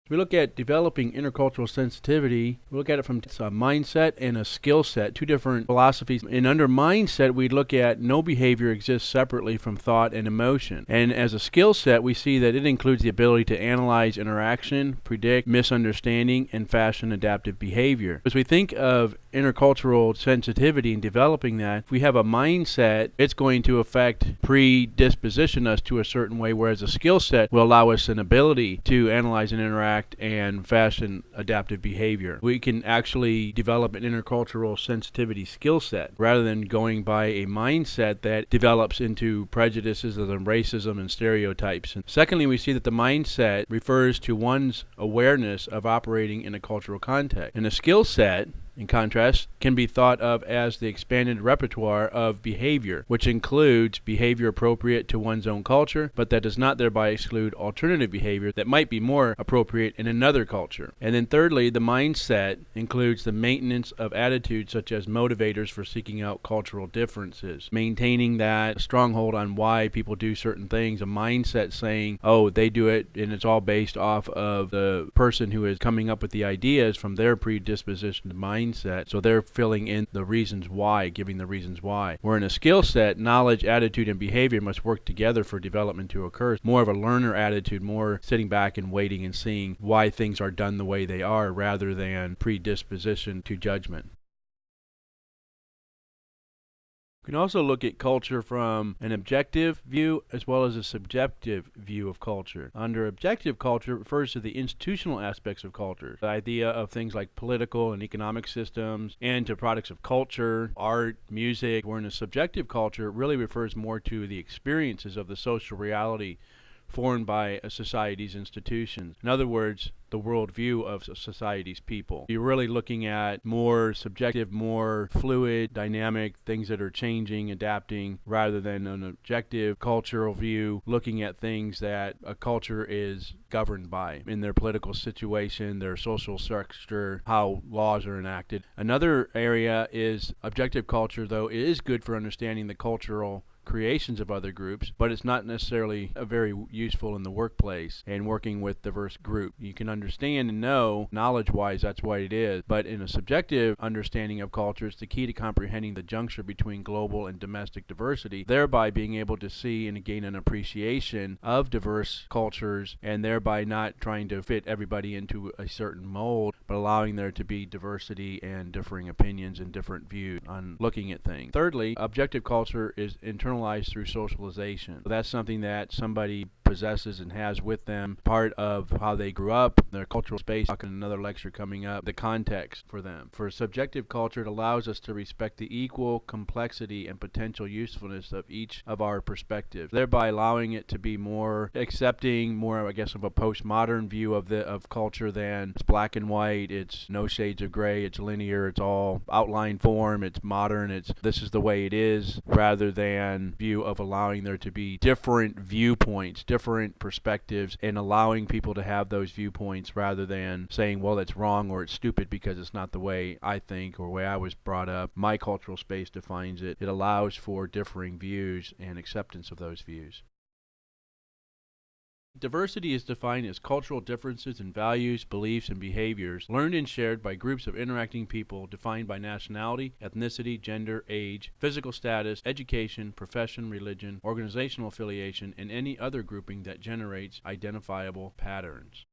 We look at developing intercultural sensitivity. We look at it from a mindset and a skill set, two different philosophies. And under mindset, we look at no behavior exists separately from thought and emotion. And as a skill set, we see that it includes the ability to analyze interaction, predict misunderstanding, and fashion adaptive behavior. As we think of intercultural sensitivity and developing that, if we have a mindset, it's going to affect predisposition us to a certain way, whereas a skill set will allow us an ability to analyze and interact and fashion adaptive behavior. We can actually develop an intercultural sensitivity skill set rather than going by a mindset that develops into prejudices and racism and stereotypes. And secondly, we see that the mindset refers to one's awareness of operating in a cultural context. And a skill set, in contrast, can be thought of as the expanded repertoire of behavior, which includes behavior appropriate to one's own culture, but that does not thereby exclude alternative behavior that might be more appropriate in another culture. And then thirdly, the mindset includes the maintenance of attitudes such as motivators for seeking out cultural differences, maintaining that stronghold on why people do certain things, a mindset saying, oh, they do it, and it's all based off of the person who is coming up with the ideas from their predisposition to mindset. So they're filling in the reasons why, giving the reasons why. Where in a skill set, knowledge, attitude, and behavior must work together for development to occur. More of a learner attitude, more sitting back and waiting and seeing why things are done the way they are rather than predisposition to judgment. We can also look at culture from an objective view as well as a subjective view of culture. Under objective culture, it refers to the institutional aspects of culture, the idea of things like political and economic systems, and to products of culture, art, music. Where in a subjective culture, it really refers more to the experiences of the social reality formed by a society's institutions. In other words, the worldview of society's people. You're really looking at more subjective, more fluid, dynamic, things that are changing, adapting, rather than an objective cultural view, looking at things that a culture is governed by in their political situation, their social structure, how laws are enacted. Another area is objective culture, though it is good for understanding the cultural creations of other groups, but it's not necessarily very useful in the workplace and working with diverse groups. You can understand and know knowledge-wise that's what it is, but in a subjective understanding of culture, it's the key to comprehending the juncture between global and domestic diversity, thereby being able to see and gain an appreciation of diverse cultures, and thereby not trying to fit everybody into a certain mold, but allowing there to be diversity and differing opinions and different views on looking at things. Thirdly, objective culture is internalized through socialization. So that's something that somebody possesses and has with them, part of how they grew up, their cultural space. Talking another lecture coming up, the context for them. For subjective culture, it allows us to respect the equal complexity and potential usefulness of each of our perspectives, thereby allowing it to be more accepting, more, I guess, of a postmodern view of culture than it's black and white, it's no shades of gray, it's linear, it's all outline form, it's modern, it's this is the way it is, rather than view of allowing there to be different viewpoints, different perspectives, and allowing people to have those viewpoints rather than saying, well, it's wrong or it's stupid because it's not the way I think or the way I was brought up. My cultural space defines it. It allows for differing views and acceptance of those views. Diversity is defined as cultural differences in values, beliefs, and behaviors learned and shared by groups of interacting people defined by nationality, ethnicity, gender, age, physical status, education, profession, religion, organizational affiliation, and any other grouping that generates identifiable patterns.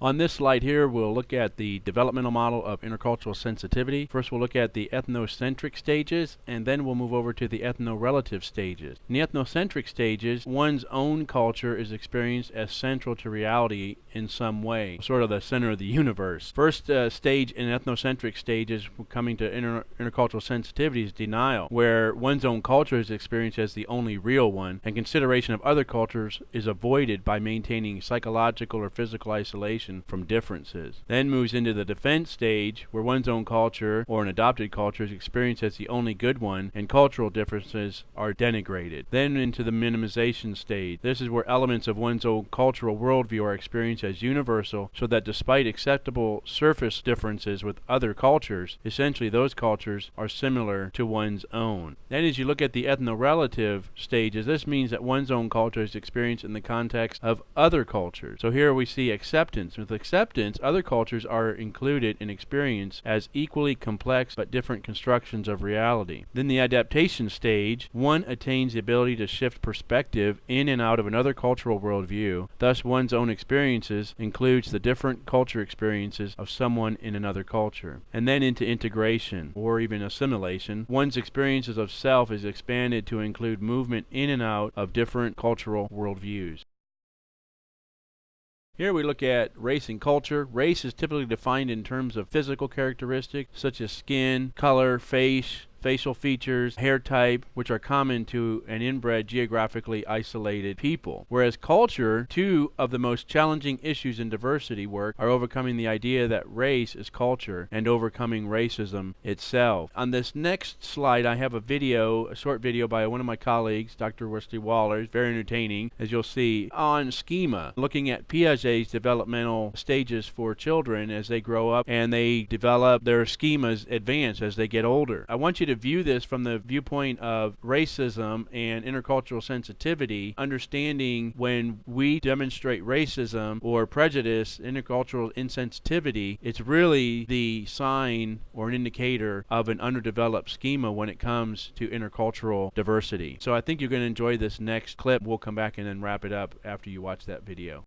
On this slide here, we'll look at the developmental model of intercultural sensitivity. First, we'll look at the ethnocentric stages, and then we'll move over to the ethnorelative stages. In the ethnocentric stages, one's own culture is experienced as central to reality in some way, sort of the center of the universe. First stage in ethnocentric stages, coming to intercultural sensitivity, is denial, where one's own culture is experienced as the only real one, and consideration of other cultures is avoided by maintaining psychological or physical isolation isolation from differences. Then moves into the defense stage, where one's own culture or an adopted culture is experienced as the only good one, and cultural differences are denigrated. Then into the minimization stage. This is where elements of one's own cultural worldview are experienced as universal, so that despite acceptable surface differences with other cultures, essentially those cultures are similar to one's own. Then as you look at the ethno-relative stages, this means that one's own culture is experienced in the context of other cultures. So here we see acceptance. With acceptance, other cultures are included in experience as equally complex but different constructions of reality. Then the adaptation stage, one attains the ability to shift perspective in and out of another cultural worldview. Thus, one's own experiences includes the different culture experiences of someone in another culture. And then into integration, or even assimilation, one's experiences of self is expanded to include movement in and out of different cultural worldviews. Here we look at race and culture. Race is typically defined in terms of physical characteristics such as skin, color, facial features, hair type, which are common to an inbred, geographically isolated people. Whereas culture, two of the most challenging issues in diversity work are overcoming the idea that race is culture and overcoming racism itself. On this next slide, I have a short video by one of my colleagues, Dr. Wesley Waller. It's very entertaining, as you'll see, on schema, looking at Piaget's developmental stages for children as they grow up and they develop their schemas advance as they get older. I want you to view this from the viewpoint of racism and intercultural sensitivity, understanding when we demonstrate racism or prejudice, intercultural insensitivity, it's really the sign or an indicator of an underdeveloped schema when it comes to intercultural diversity. So I think you're going to enjoy this next clip. We'll come back and then wrap it up after you watch that video.